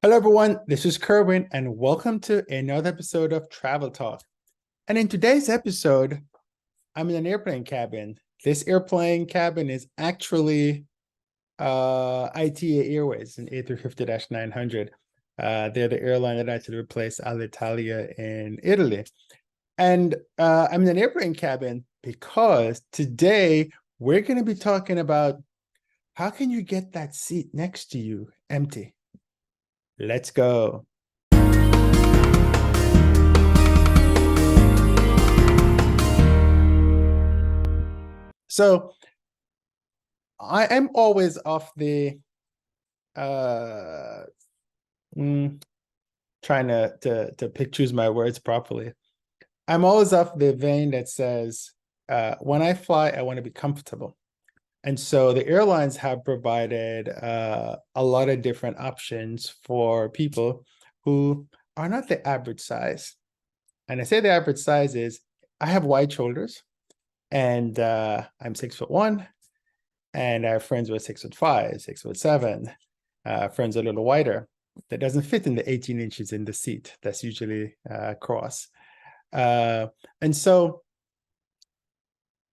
Hello, everyone. This is Kerwin, and welcome to another episode of Travel Talk. And in today's episode, I'm in an airplane cabin. This airplane cabin is actually ITA Airways, an A350-900. They're the airline that actually replaced Alitalia in Italy. And I'm in an airplane cabin because today we're going to be talking about how can you get that seat next to you empty? Let's go. So I am always off the uh trying to choose my words properly. I'm always off the vein that says when I fly, I want to be comfortable. And so the airlines have provided a lot of different options for people who are not the average size. And I say the average size is I have wide shoulders and I'm 6'1", and I have friends who are 6'5", 6'7", friends a little wider. That doesn't fit in the 18 inches in the seat. That's usually cross. And so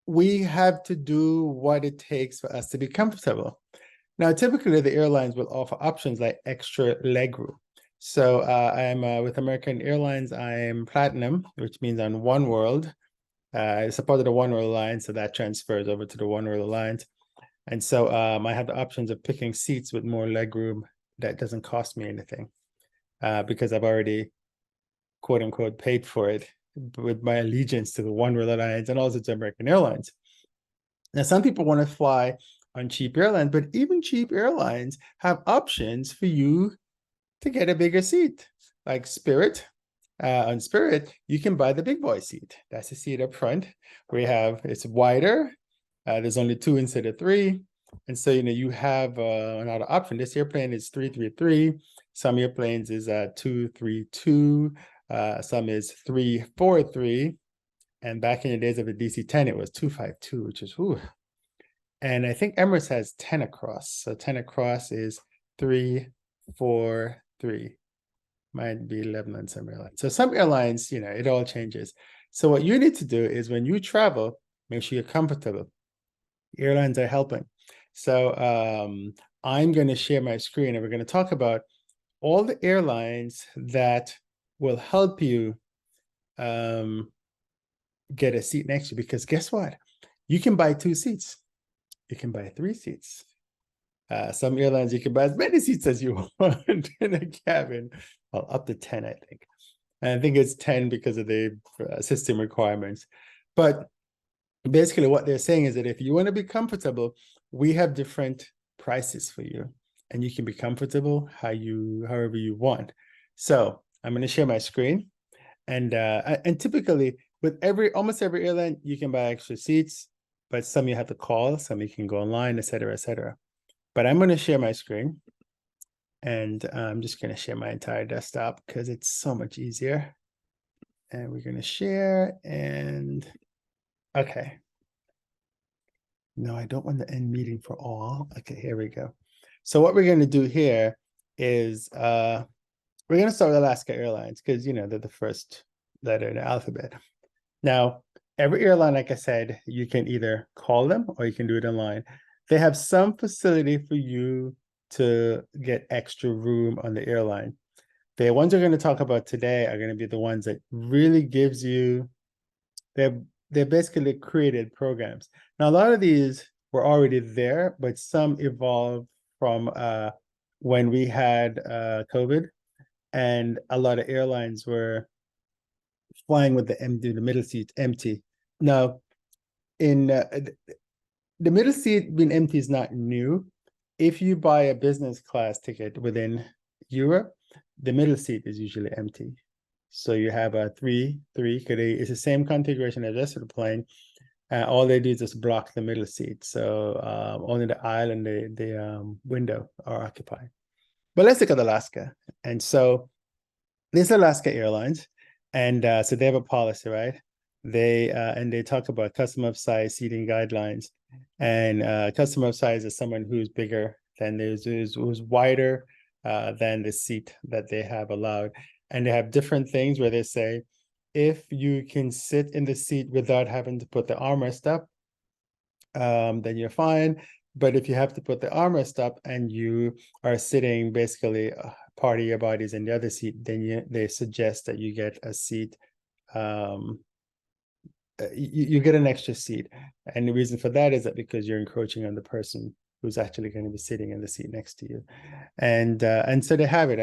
we have to do what it takes for us to be comfortable. Now, typically the airlines will offer options like extra legroom. So I'm with American Airlines, I'm Platinum, which means on One World. It's a part of the One World Alliance, so that transfers over to the One World Alliance. And so I have the options of picking seats with more legroom that doesn't cost me anything because I've already, quote unquote, paid for it with my allegiance to the One World Alliance and also to American Airlines. Now, some people want to fly on cheap airlines, but even cheap airlines have options for you to get a bigger seat, like Spirit. On Spirit, you can buy the big boy seat. That's the seat up front. It's wider. There's only two instead of three. And so, you have another option. This airplane is 333. Some airplanes is 232. Some is 343. And back in the days of the DC-10, it was 252, which is, whew. And I think Emirates has 10 across. So 10 across is 343. Might be 11 on some airlines. So some airlines, it all changes. So what you need to do is when you travel, make sure you're comfortable. Airlines are helping. So I'm going to share my screen and we're going to talk about all the airlines that will help you get a seat next to you, because guess what? You can buy 2 seats. You can buy 3 seats. Some airlines, you can buy as many seats as you want in a cabin. Well, up to 10, I think. And I think it's 10 because of the system requirements. But basically what they're saying is that if you want to be comfortable, we have different prices for you. And you can be comfortable however you want. So I'm going to share my screen. And typically with almost every airline, you can buy extra seats, but some you have to call, some you can go online, et cetera, et cetera. But I'm going to share my screen. And I'm just going to share my entire desktop because it's so much easier. And we're going to share and okay. No, I don't want to end meeting for all. Okay, here we go. So what we're going to do here is we're going to start with Alaska Airlines because, they're the first letter in the alphabet. Now, every airline, like I said, you can either call them or you can do it online. They have some facility for you to get extra room on the airline. The ones we're going to talk about today are going to be the ones that really gives you, they're basically created programs. Now, a lot of these were already there, but some evolved from when we had COVID, and a lot of airlines were flying with the middle seat empty. Now, in the middle seat being empty is not new. If you buy a business class ticket within Europe, the middle seat is usually empty. So you have a 3-3, because it's the same configuration as the rest of the plane. All they do is just block the middle seat. So only the aisle and the window are occupied. But let's look at Alaska. And so this is Alaska Airlines. And so they have a policy, right? They talk about customer of size seating guidelines. And customer of size is someone who's bigger than theirs, who's wider, than the seat that they have allowed. And they have different things where they say, if you can sit in the seat without having to put the armrest up, then you're fine. But if you have to put the armrest up and you are sitting basically part of your body's in the other seat, then they suggest that you get a seat. You get an extra seat. And the reason for that is that because you're encroaching on the person who's actually going to be sitting in the seat next to you. And so they have it.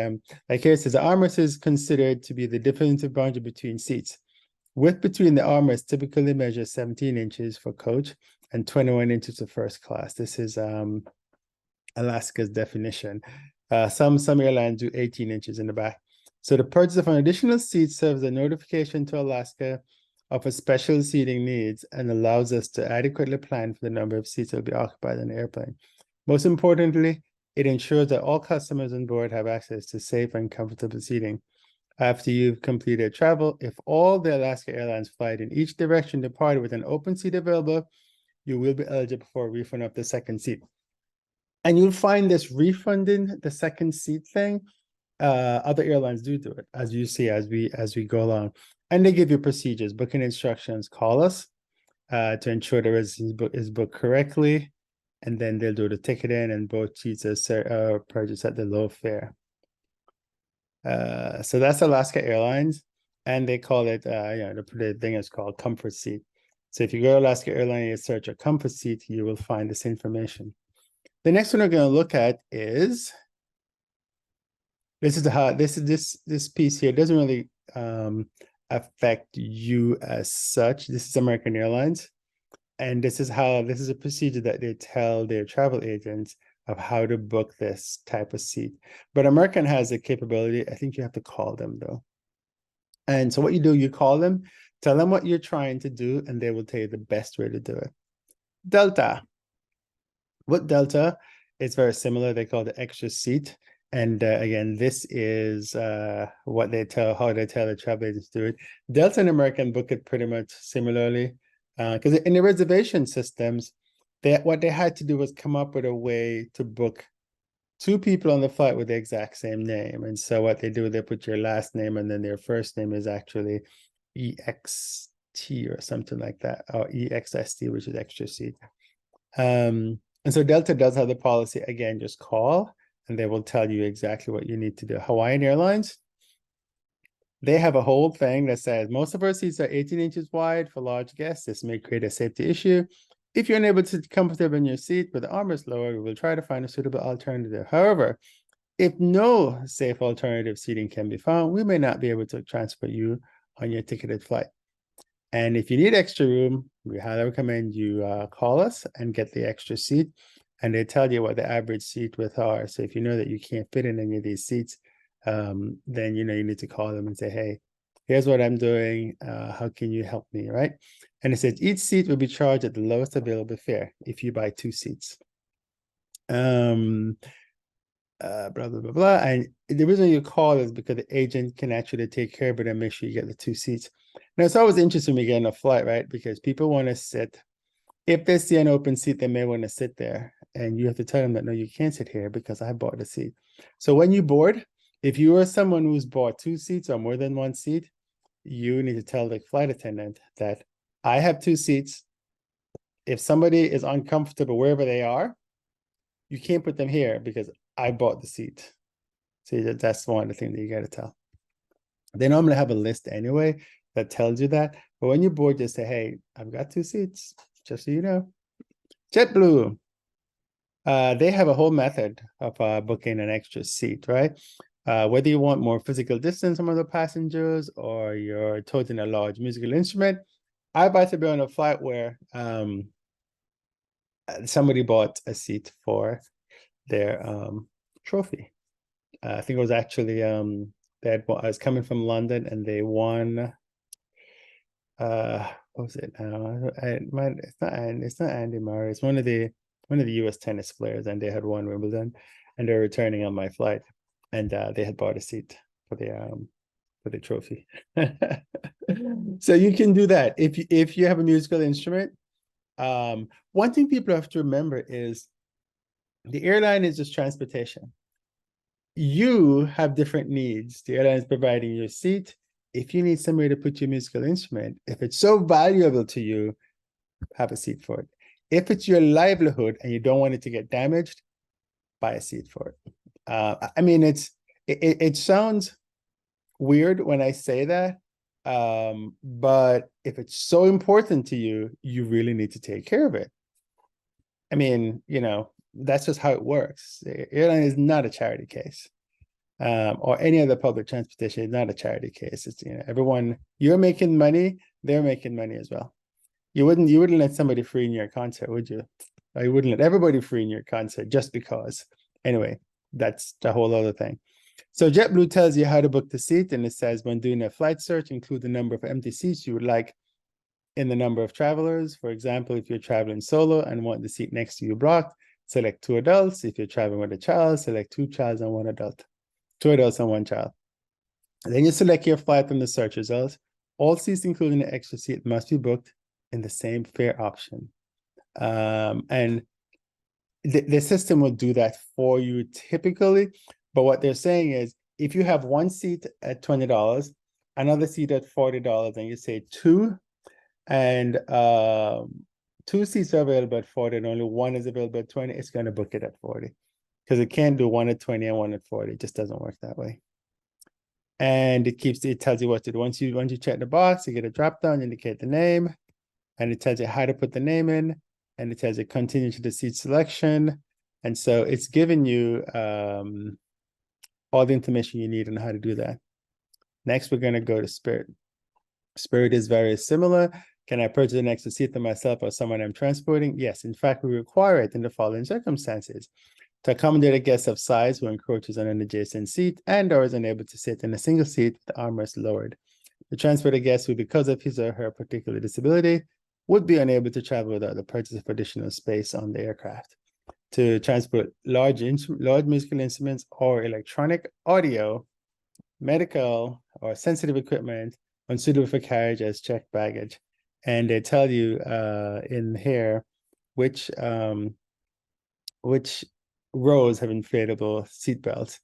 Like here it says, the armrest is considered to be the definitive boundary between seats. Width between the armrests typically measures 17 inches for coach and 21 inches for first class. This is Alaska's definition. Some airlines do 18 inches in the back. So the purchase of an additional seat serves a notification to Alaska of a special seating needs and allows us to adequately plan for the number of seats that will be occupied in the airplane. Most importantly, it ensures that all customers on board have access to safe and comfortable seating. After you've completed travel, if all the Alaska Airlines flight in each direction departed with an open seat available, you will be eligible for a refund of the second seat. And you'll find this refunding the second seat thing. Other airlines do it, as you see, as we go along. And they give you procedures, booking instructions. Call us to ensure the residence is booked correctly. And then they'll do the ticketing, and both seats are purchased at the low fare. So that's Alaska Airlines, and they call it, the thing is called comfort seat. So if you go to Alaska Airlines and you search a comfort seat, you will find this information. The next one we're going to look at is, this piece here doesn't really affect you as such. This is American Airlines, and this is a procedure that they tell their travel agents of how to book this type of seat. But American has a capability. I think you have to call them though. And so what you do, you call them, tell them what you're trying to do, and they will tell you the best way to do it. Delta. With Delta, it's very similar. They call it the extra seat. And again, this is how they tell the travel agents to do it. Delta and American book it pretty much similarly. Because in the reservation systems, what they had to do was come up with a way to book two people on the flight with the exact same name. And so what they do, they put your last name, and then their first name is actually EXT or something like that, or EXST, which is extra seat. And so Delta does have the policy, again, just call and they will tell you exactly what you need to do. Hawaiian Airlines, they have a whole thing that says most of our seats are 18 inches wide for large guests. This may create a safety issue. If you're unable to comfortable in your seat with the armrest lower, we will try to find a suitable alternative. However, if no safe alternative seating can be found, we may not be able to transfer you on your ticketed flight. And if you need extra room, we highly recommend you call us and get the extra seat. And they tell you what the average seat width are. So if you know that you can't fit in any of these seats, then you need to call them and say, hey, here's what I'm doing. How can you help me, right? And it says each seat will be charged at the lowest available fare if you buy two seats. Blah, blah, blah, blah. And the reason you call is because the agent can actually take care of it and make sure you get the two seats. Now, it's always interesting when you get on a flight, right? Because people want to sit. If they see an open seat, they may want to sit there. And you have to tell them that, no, you can't sit here because I bought the seat. So when you board, if you are someone who's bought two seats or more than one seat, you need to tell the flight attendant that I have two seats. If somebody is uncomfortable wherever they are, you can't put them here because I bought the seat. So that's one of the things that you got to tell. They normally have a list anyway that tells you that. But when you board, just say, hey, I've got two seats, just so you know. JetBlue. They have a whole method of booking an extra seat, right? Whether you want more physical distance from other passengers or you're toting a large musical instrument. I've about to be on a flight where somebody bought a seat for their trophy. I think it was actually I was coming from London and they won. What was it? It's not Andy Murray. It's one of the US tennis players, and they had won Wimbledon, and they're returning on my flight, and they had bought a seat for the trophy. So you can do that if you have a musical instrument. One thing people have to remember is the airline is just transportation. you have different needs. The airline is providing your seat. If you need somebody to put your musical instrument, if it's so valuable to you, have a seat for it. If it's your livelihood and you don't want it to get damaged, buy a seat for it. I mean, it sounds weird when I say that, but if it's so important to you, you really need to take care of it. I mean, that's just how it works. The airline is not a charity case, or any other public transportation is not a charity case. It's everyone. You're making money; they're making money as well. You wouldn't let somebody free in your concert, would you? Or you wouldn't let everybody free in your concert just because. Anyway, that's the whole other thing. So JetBlue tells you how to book the seat, and it says when doing a flight search, include the number of empty seats you would like in the number of travelers. For example, if you're traveling solo and want the seat next to you blocked, select 2 adults. If you're traveling with a child, select 2 children and 1 adult. 2 adults and 1 child. And then you select your flight from the search results. All seats, including the extra seat, must be booked in the same fare option. And the system will do that for you typically. But what they're saying is, if you have 1 seat at $20, another seat at $40, and you say 2, and 2 seats are available at 40, and only 1 is available at 20, it's going to book it at 40. Because it can't do 1 at 20 and 1 at 40. It just doesn't work that way. And it tells you what to do. Once you check the box, you get a drop down, indicate the name, and it tells you how to put the name in, and it tells you continue to the seat selection. And so it's giving you all the information you need on how to do that. Next, we're going to go to Spirit. Spirit is very similar. Can I purchase an extra seat for myself or someone I'm transporting? Yes, in fact, we require it in the following circumstances. To accommodate a guest of size who encroaches on an adjacent seat and or is unable to sit in a single seat with the armrest lowered. To transport a guest who, because of his or her particular disability, would be unable to travel without the purchase of additional space on the aircraft. To transport large musical instruments or electronic audio, medical, or sensitive equipment unsuitable for carriage as checked baggage. And they tell you in here which rows have inflatable seatbelts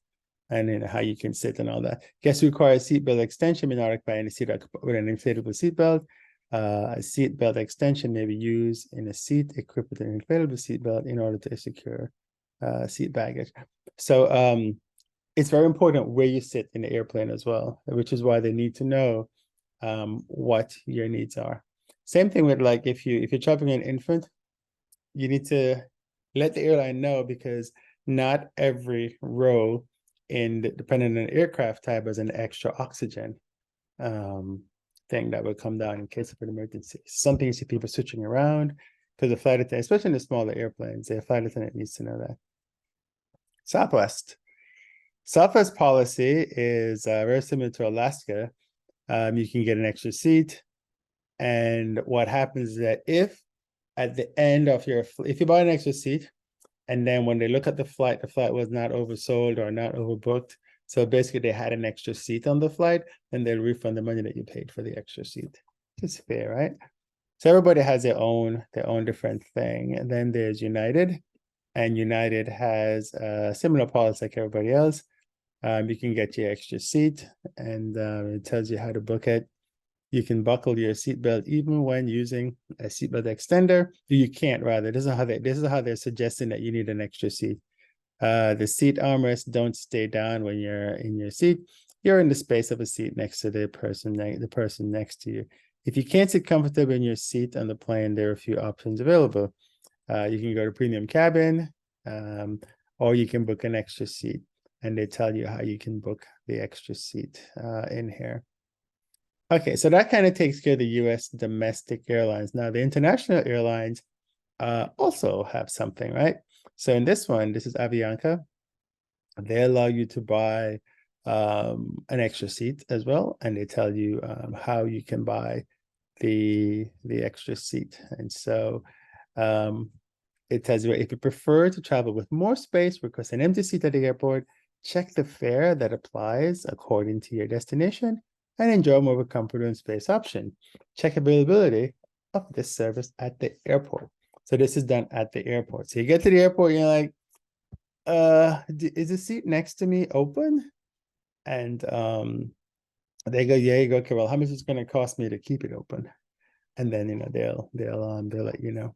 and how you can sit and all that. Guests require a seatbelt extension may not occupy any seat with an inflatable seatbelt. A seatbelt extension may be used in a seat equipped with an inflatable seatbelt in order to secure seat baggage. So it's very important where you sit in the airplane as well, which is why they need to know what your needs are. Same thing with like if you're traveling an infant, you need to let the airline know, because not every row depending on the aircraft type has an extra oxygen thing that will come down in case of an emergency. Something you see people switching around because the flight attendant, especially in the smaller airplanes, the flight attendant needs to know that. Southwest policy is very similar to Alaska. You can get an extra seat, and what happens is that if at the end of if you buy an extra seat, and then when they look at the flight was not oversold or not overbooked, so basically they had an extra seat on the flight, and they'll refund the money that you paid for the extra seat. It's fair, right? So everybody has their own different thing. And then there's United, and United has a similar policy like everybody else. You can get your extra seat, and it tells you how to book it. You can buckle your seatbelt even when using a seatbelt extender. You can't, rather. This is how they're suggesting that you need an extra seat. The seat armrests don't stay down when you're in your seat. You're in the space of a seat next to the person next to you. If you can't sit comfortably in your seat on the plane, there are a few options available. You can go to premium cabin, or you can book an extra seat, and they tell you how you can book the extra seat in here. Okay, so that kind of takes care of the US domestic airlines. Now, the international airlines also have something, right? So in this one, this is Avianca. They allow you to buy an extra seat as well, and they tell you how you can buy the extra seat. And so it tells you if you prefer to travel with more space, request an empty seat at the airport, check the fare that applies according to your destination, and enjoy more of a comfort and space option. Check availability of this service at the airport. So this is done at the airport. So you get to the airport, you're like, is the seat next to me open? And they go, yeah, you go, okay, well, how much is it going to cost me to keep it open? And then, they'll let you know.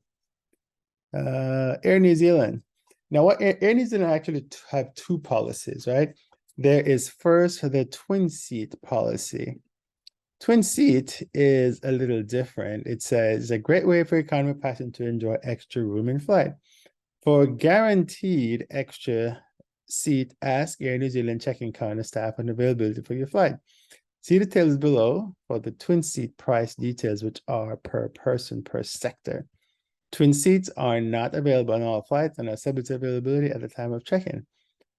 Air New Zealand. Now, what Air New Zealand actually have two policies, right? There is first the TwinSeat policy. TwinSeat is a little different. It says a great way for economy passengers to enjoy extra room in flight. For guaranteed extra seat, ask Air New Zealand check-in counter staff on availability for your flight. See details below for the TwinSeat price details, which are per person per sector. TwinSeats are not available on all flights and are subject to availability at the time of check-in.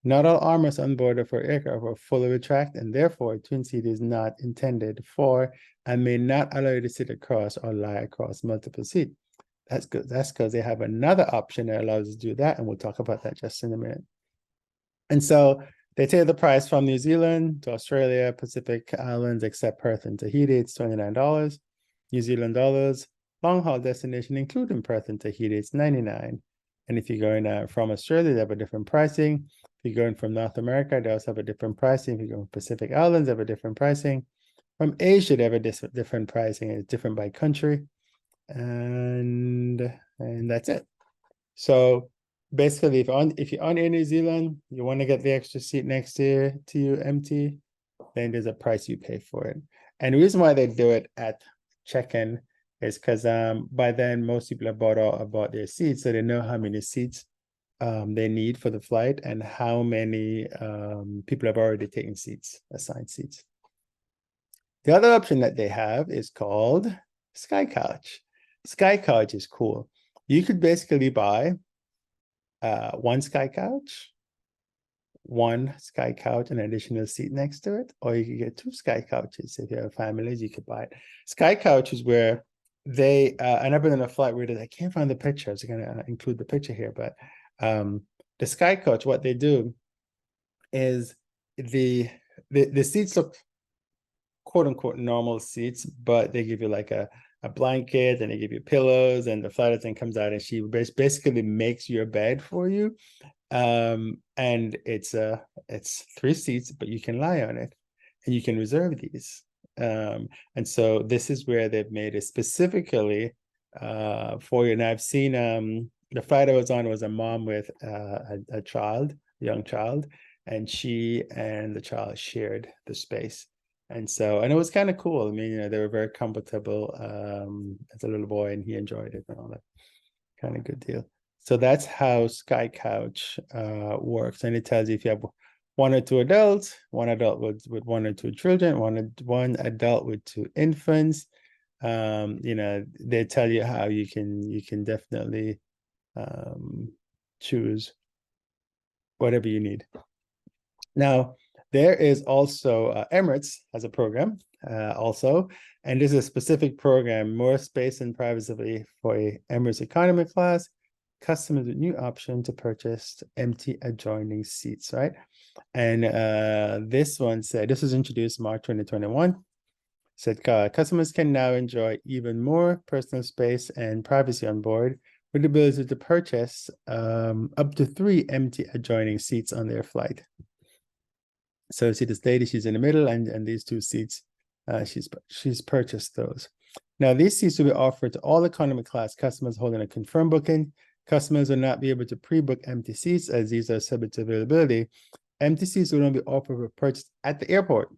Not all armrests on board for aircraft are fully retract, and therefore TwinSeat is not intended for and may not allow you to sit across or lie across multiple seats. That's good. That's because they have another option that allows you to do that, and we'll talk about that just in a minute. And so they take the price from New Zealand to Australia, Pacific Islands, except Perth and Tahiti. It's $29 New Zealand dollars. Long haul destination, including Perth and Tahiti, it's $99. And if you're going from Australia, they have a different pricing. If you're going from North America, they also have a different pricing. If you go from Pacific Islands, they have a different pricing. From Asia, they have a different pricing. It's different by country. And that's it. So basically, if you're on Air New Zealand, you want to get the extra seat next to you empty, then there's a price you pay for it. And the reason why they do it at check-in is because by then most people have bought their seats, so they know how many seats they need for the flight and how many people have already taken seats, assigned seats. The other option that they have is called SkyCouch. SkyCouch is cool. You could basically buy one SkyCouch, an additional seat next to it, or you could get two SkyCouches. If you have families, you could buy it. SkyCouch is where they, and I've been on a flight where I can't find the picture. I was going to include the picture here, but the SkyCouch, what they do is the seats look quote unquote normal seats, but they give you like a blanket and they give you pillows, and the flight attendant comes out and she basically makes your bed for you. And it's 3 seats, but you can lie on it and you can reserve these. And so this is where they've made it specifically for you. And I've seen the flight I was on was a mom with a young child, and she and the child shared the space. And it was kind of cool. I mean, they were very comfortable as a little boy, and he enjoyed it and all that. Kind of good deal. So that's how SkyCouch works. And it tells you if you have 1 or 2 adults, 1 adult with 1 or 2 children, one adult with 2 infants. They tell you how you can definitely choose whatever you need. Now, there is also Emirates has a program also, and this is a specific program, more space and privacy for Emirates economy class, customers with new option to purchase empty adjoining seats, right? And this one said, this was introduced March 2021, said customers can now enjoy even more personal space and privacy on board with the ability to purchase up to 3 empty adjoining seats on their flight. So see this lady, she's in the middle, and these 2 seats, she's purchased those. Now, these seats will be offered to all economy class customers holding a confirmed booking. Customers will not be able to pre-book empty seats as these are subject to availability. Empty seats will only be offered for purchase at the airport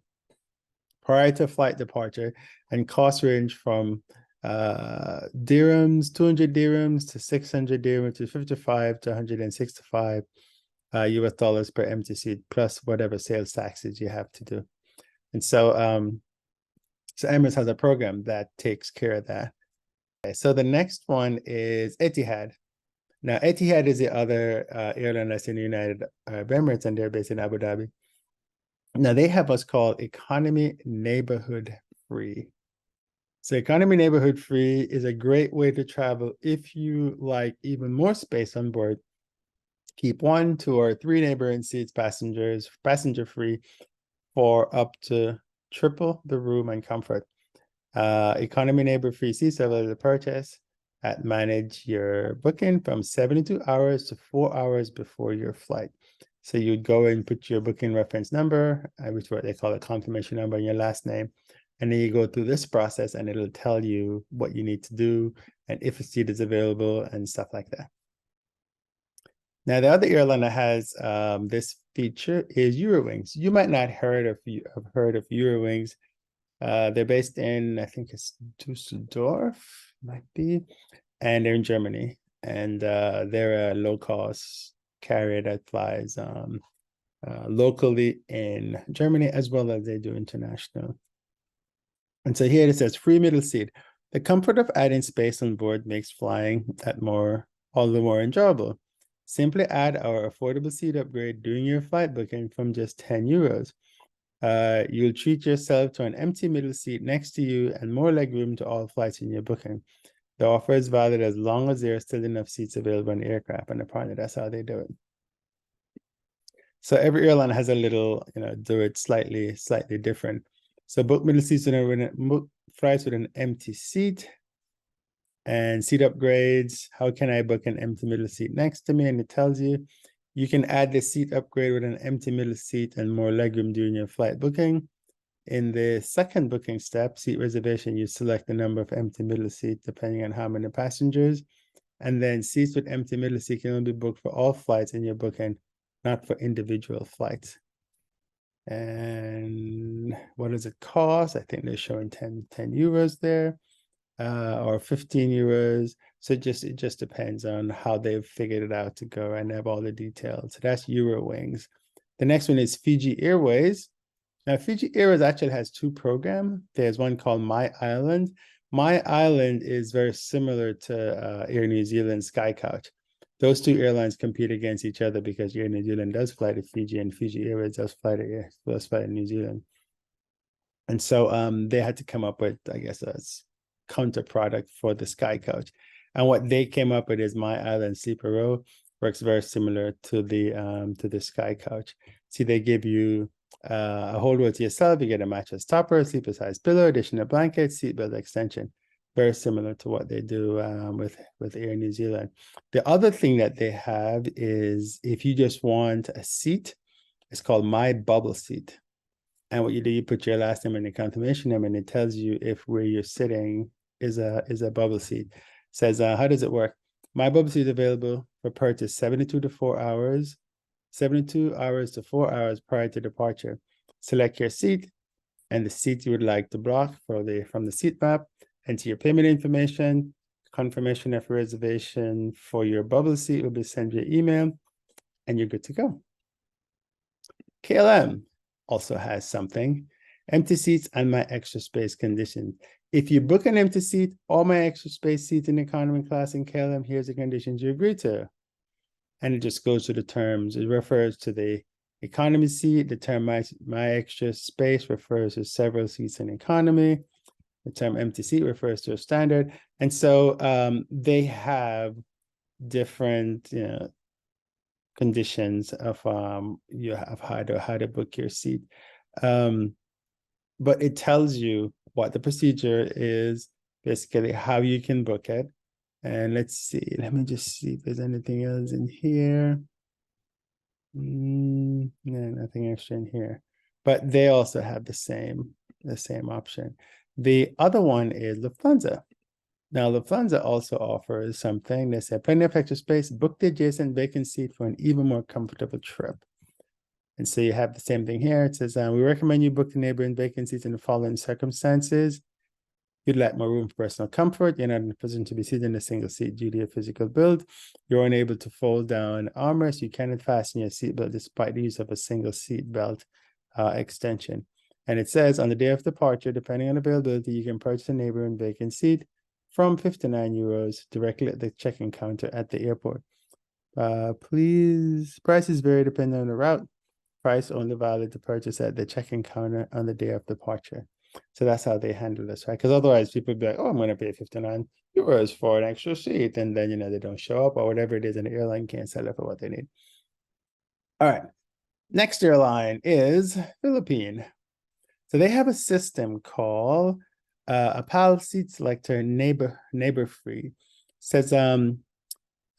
prior to flight departure, and costs range from dirhams, 200 dirhams to 600 dirhams to 55 to 165 US dollars per empty seat, plus whatever sales taxes you have to do. And so Emirates has a program that takes care of that. Okay, so the next one is Etihad. Now, Etihad is the other airline that's in the United Arab Emirates, and they're based in Abu Dhabi. Now, they have what's called Economy Neighborhood Free. So Economy Neighborhood Free is a great way to travel if you like even more space on board. Keep 1, 2, or 3 neighboring seats passenger free for up to triple the room and comfort. Economy neighbor free seats available to purchase at manage your booking from 72 hours to 4 hours before your flight. So you'd go and put your booking reference number, which is what they call a confirmation number, and your last name. And then you go through this process and it'll tell you what you need to do and if a seat is available and stuff like that. Now, the other airline that has this feature is Eurowings. You might not have heard of Eurowings. They're based in, I think it's Dusseldorf, might be, and they're in Germany. And they're a low-cost carrier that flies locally in Germany as well as they do international. And so here it says free middle seat. The comfort of adding space on board makes flying all the more enjoyable. Simply add our affordable seat upgrade during your flight booking from just 10 euros. You'll treat yourself to an empty middle seat next to you and more legroom to all flights in your booking. The offer is valid as long as there are still enough seats available on the aircraft, and apparently that's how they do it. So every airline has a little, do it slightly different. So book middle seats book flights with an empty seat and seat upgrades. How can I book an empty middle seat next to me? And it tells you, you can add the seat upgrade with an empty middle seat and more legroom during your flight booking. In the second booking step, seat reservation, you select the number of empty middle seats depending on how many passengers. And then seats with empty middle seat can only be booked for all flights in your booking, not for individual flights. And what does it cost? I think they're showing 10 euros there, or 15 euros. So it just depends on how they've figured it out to go and have all the details. So that's Eurowings. The next one is Fiji Airways. Now, Fiji Airways actually has two programs. There's one called My Island. My Island is very similar to Air New Zealand SkyCouch. Those two airlines compete against each other because Air New Zealand does fly to Fiji and Fiji Airways does fly to New Zealand. And so they had to come up with, I guess, a counter product for the SkyCouch. And what they came up with is My Island Sleeper Row. Works very similar to the SkyCouch. See, they give you a whole row to yourself. You get a mattress topper, sleeper size pillow, additional blanket, seatbelt extension. Very similar to what they do with Air New Zealand. The other thing that they have is if you just want a seat, it's called My Bubble Seat. And what you do, you put your last name and your confirmation number, and it tells you if where you're sitting is a bubble seat. It says, how does it work? My Bubble Seat is available for purchase 72 to 4 hours, 72 hours to 4 hours prior to departure. Select your seat and the seat you would like to block from the seat map. Enter your payment information. Confirmation of reservation for your bubble seat will be sent via email, and you're good to go. KLM also has something. Empty seats and my extra space conditions. If you book an empty seat or my extra space seat in economy class in KLM, here's the conditions you agree to. And it just goes to the terms. It refers to the economy seat. The term my extra space refers to several seats in economy. The term empty seat refers to a standard. And so they have different conditions of how to book your seat. But it tells you what the procedure is, basically how you can book it. And let's see, let me just see if there's anything else in here. No, nothing extra in here. But they also have the same option. The other one is Lufthansa. Now, Lufthansa also offers something. They say, plenty of extra space, book the adjacent vacant seat for an even more comfortable trip. And so you have the same thing here. It says, we recommend you book the neighboring vacant seats in the following circumstances. You'd like more room for personal comfort. You're not in a position to be seated in a single seat due to your physical build. You're unable to fold down armrests. You cannot fasten your seatbelt despite the use of a single seat belt extension. And it says on the day of departure, depending on availability, you can purchase a neighboring vacant seat from 59 euros directly at the check-in counter at the airport. Prices vary depending on the route. Price only valid to purchase at the check-in counter on the day of departure. So that's how they handle this, right? Because otherwise people would be like, oh, I'm going to pay 59 euros for an extra seat. And then, they don't show up or whatever it is, and the airline can't sell it for what they need. All right. Next airline is Philippine. So they have a system called a PAL seat selector Neighbour-Free. Says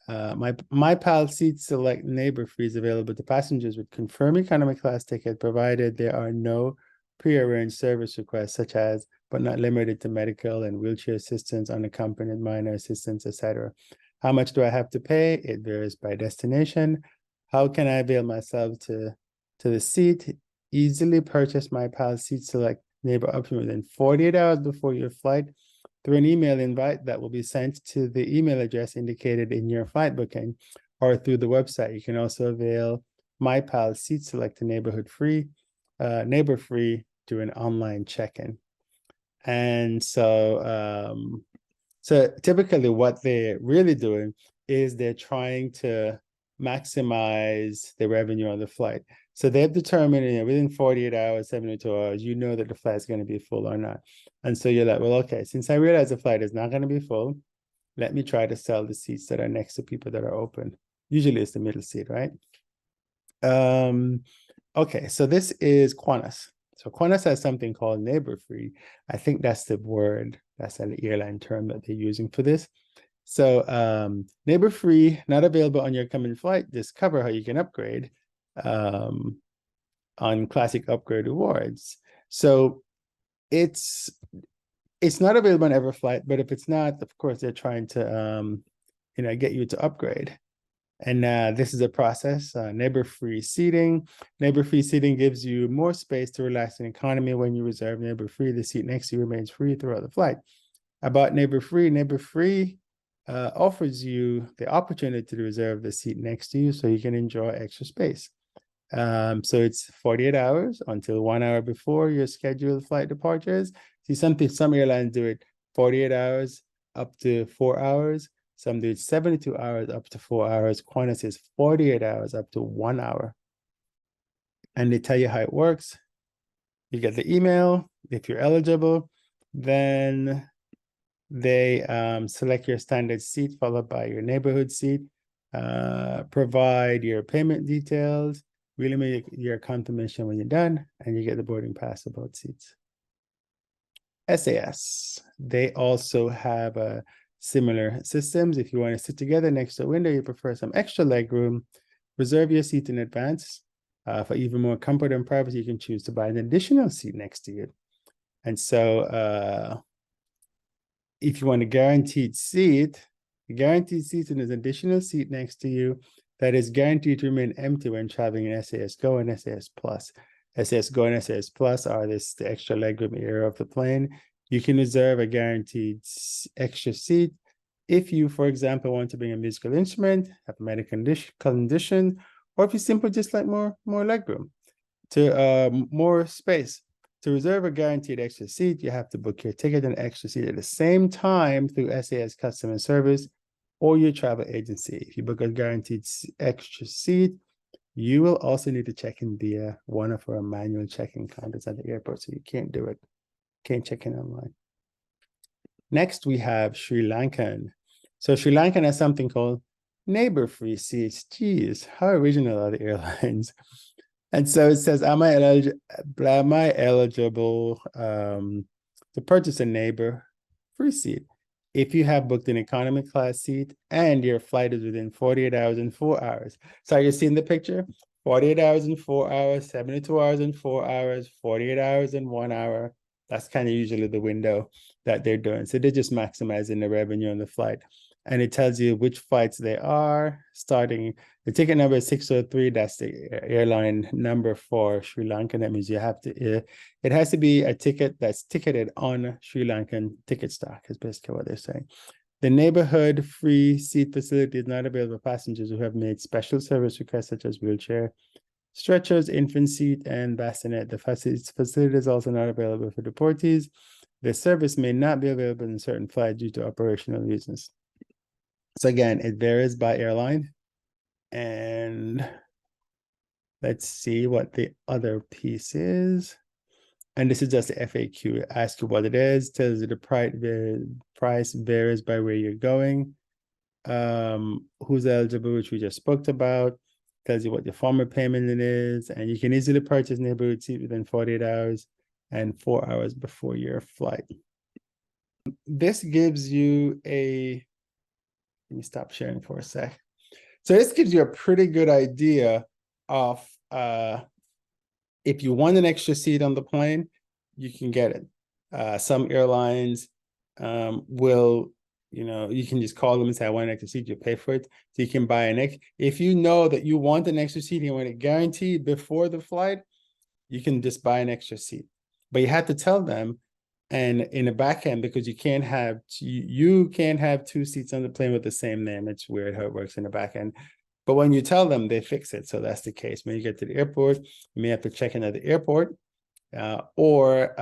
myPAL Seat Select Neighbor-Free is available to passengers with confirmed economy class ticket, provided there are no prearranged service requests, such as, but not limited to, medical and wheelchair assistance, unaccompanied minor assistance, etc. How much do I have to pay? It varies by destination. How can I avail myself to the seat? Easily purchase myPAL Seat Select Neighbor option within 48 hours before your flight through an email invite that will be sent to the email address indicated in your flight booking, or through the website. You can also avail myPAL Seat Select Neighbor-Free during online check-in. And so typically what they're really doing is they're trying to maximize the revenue on the flight. So they've determined, within 48 hours, 72 hours, that the flight is going to be full or not. And so you're like, well, okay, since I realize the flight is not going to be full, let me try to sell the seats that are next to people that are open. Usually it's the middle seat, right? Okay, so this is Qantas. So Qantas has something called Neighbour-Free. I think that's the word, that's an airline term that they're using for this. So Neighbour-Free, not available on your coming flight. Discover how you can upgrade on Classic Upgrade Rewards. So it's not available on every flight, but if it's not, of course, they're trying to get you to upgrade. And this is a process. Neighbor-Free seating. Neighbor-Free seating gives you more space to relax in economy. When you reserve Neighbor-Free, the seat next to you remains free throughout the flight. About Neighbor-Free, Neighbor-Free offers you the opportunity to reserve the seat next to you so you can enjoy extra space. So it's 48 hours until 1 hour before your scheduled flight departures. See, some airlines do it 48 hours up to 4 hours. Some do it 72 hours up to 4 hours. Qantas is 48 hours up to 1 hour. And they tell you how it works. You get the email. If you're eligible, then they select your standard seat followed by your neighborhood seat, provide your payment details, really make your confirmation when you're done, and you get the boarding pass for both seats. SAS, they also have similar systems. If you want to sit together next to a window, you prefer some extra leg room, reserve your seat in advance. For even more comfort and privacy, you can choose to buy an additional seat next to you. And so if you want a guaranteed seat and an additional seat next to you that is guaranteed to remain empty when traveling in SAS Go and SAS Plus. SAS Go and SAS Plus are the extra legroom area of the plane. You can reserve a guaranteed extra seat if you, for example, want to bring a musical instrument, have a medical condition, or if you simply just like more legroom, more space. To reserve a guaranteed extra seat, you have to book your ticket and extra seat at the same time through SAS customer service or your travel agency. If you book a guaranteed extra seat, you will also need to check in via one of our manual check-in counters at the airport, so you can't do it. Can't check in online. Next, we have Sri Lankan. So Sri Lankan has something called Neighbor-Free seats. Geez, how original are the airlines? And so it says, am I eligible to purchase a Neighbor-Free seat? If you have booked an economy class seat and your flight is within 48 hours and 4 hours. So you're seeing the picture? 48 hours and 4 hours, 72 hours and 4 hours, 48 hours and 1 hour. That's kind of usually the window that they're doing. So they're just maximizing the revenue on the flight. And it tells you which flights they are, starting the ticket number is 603. That's the airline number for Sri Lanka. That means you have to, it has to be a ticket that's ticketed on Sri Lankan ticket stock, is basically what they're saying. The neighborhood free seat facility is not available for passengers who have made special service requests, such as wheelchair, stretchers, infant seat, and bassinet. The facility is also not available for deportees. The service may not be available in certain flights due to operational reasons. So again, it varies by airline. And let's see what the other piece is. And this is just the FAQ. Ask you what it is, tells you the price varies by where you're going. Who's eligible, which we just spoke about, tells you what the form of payment it is, and you can easily purchase neighborhood seat within 48 hours and 4 hours before your flight. This gives you a let me stop sharing for a sec. So this gives you a pretty good idea of if you want an extra seat on the plane, you can get it. Some airlines will, you can just call them and say, I want an extra seat, you pay for it. So you can buy an extra. If you know that you want an extra seat and you want it guaranteed before the flight, you can just buy an extra seat. But you have to tell them, and in the back end, because you can't have two seats on the plane with the same name. It's weird how it works in the back end. But when you tell them, they fix it. So that's the case. When you get to the airport, you may have to check in at the airport, or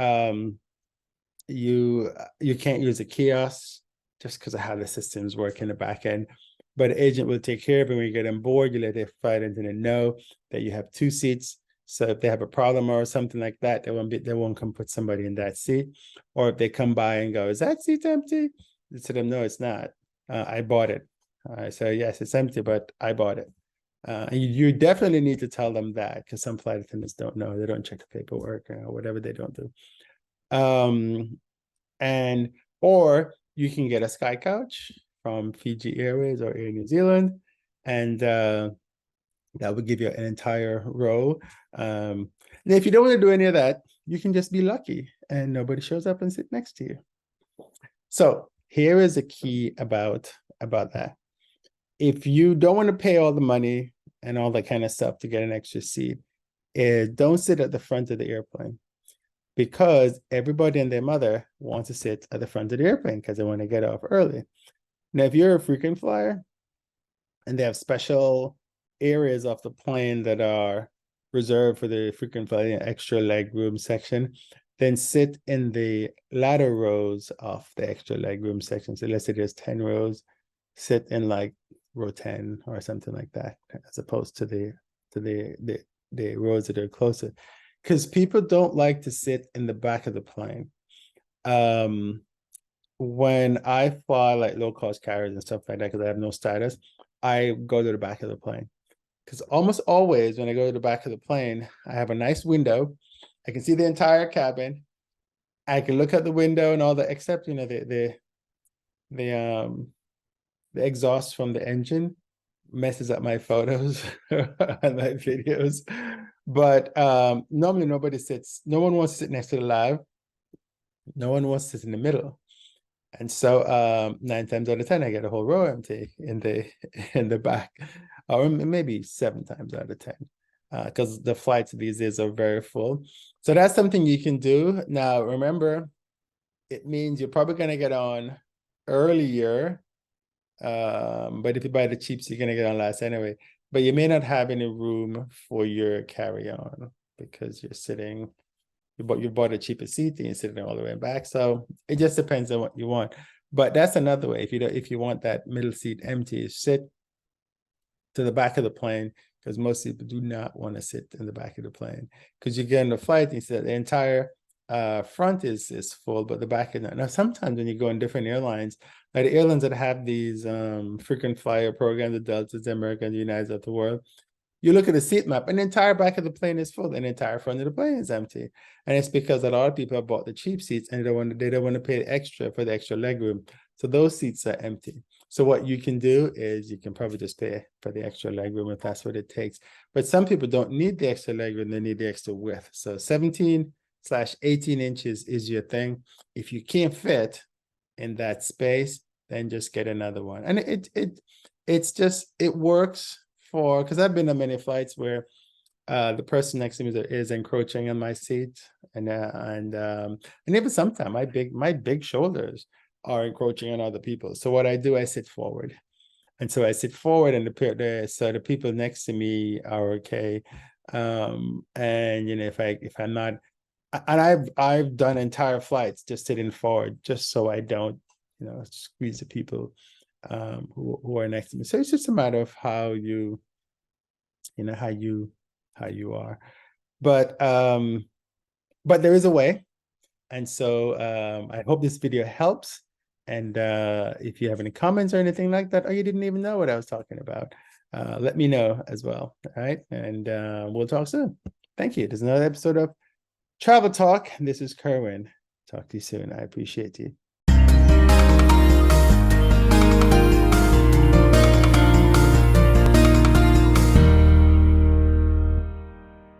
you can't use a kiosk just because of how the systems work in the back end. But the agent will take care of it. When you get on board, you let the flight attendant know that you have two seats. So if they have a problem or something like that, they won't come put somebody in that seat. Or if they come by and go, is that seat empty? They tell them, no, it's not. I bought it. So yes, it's empty, but I bought it. And you definitely need to tell them that, because some flight attendants don't know. They don't check the paperwork or whatever they don't do. Or you can get a SkyCouch from Fiji Airways or Air New Zealand, and that would give you an entire row. And if you don't want to do any of that, you can just be lucky and nobody shows up and sit next to you. So here is a key about that. If you don't want to pay all the money and all that kind of stuff to get an extra seat, don't sit at the front of the airplane, because everybody and their mother wants to sit at the front of the airplane because they want to get off early. Now, if you're a frequent flyer and they have special areas of the plane that are reserved for the frequent flyer extra leg room section, then sit in the latter rows of the extra leg room section. So let's say there's 10 rows, sit in like row 10 or something like that, as opposed to the rows that are closer, because people don't like to sit in the back of the plane. When I fly like low-cost carriers and stuff like that, because I have no status, I go to the back of the plane, because almost always when I go to the back of the plane, I have a nice window. I can see the entire cabin. I can look out the window and all the, except the exhaust from the engine messes up my photos and my videos. But normally no one wants to sit next to the lav. No one wants to sit in the middle. And so 9 times out of 10, I get a whole row empty in the back, or maybe 7 times out of 10, because the flights these days are very full. So that's something you can do. Now, remember, it means you're probably going to get on earlier, but if you buy the cheap, you're going to get on last anyway. But you may not have any room for your carry-on because you bought a cheaper seat and you're sitting all the way back. So it just depends on what you want. But that's another way. If you want that middle seat empty, sit to the back of the plane, because most people do not want to sit in the back of the plane, because you get on the flight and you said the entire front is full, but the back is not. Now, sometimes when you go on different airlines, like the airlines that have these frequent flyer programs, the Deltas, the American, the United of the world, you look at the seat map and the entire back of the plane is full and the entire front of the plane is empty. And it's because a lot of people have bought the cheap seats and they don't want to pay extra for the extra legroom. So those seats are empty. So what you can do is you can probably just pay for the extra legroom if that's what it takes. But some people don't need the extra legroom, they need the extra width. So 17/18 inches is your thing. If you can't fit in that space, then just get another one. And it works for, because I've been on many flights where the person next to me is encroaching on my seat, and even sometimes my big shoulders are encroaching on other people. So what I do, I sit forward, and so I sit forward, and so the people next to me are okay. And if I'm not, and I've done entire flights just sitting forward, just so I don't squeeze the people who are next to me. So it's just a matter of how you are. But there is a way. And so I hope this video helps. And if you have any comments or anything like that, or you didn't even know what I was talking about, let me know as well. All right. And we'll talk soon. Thank you. There's another episode of Travel Talk. This is Kerwin. Talk to you soon. I appreciate you.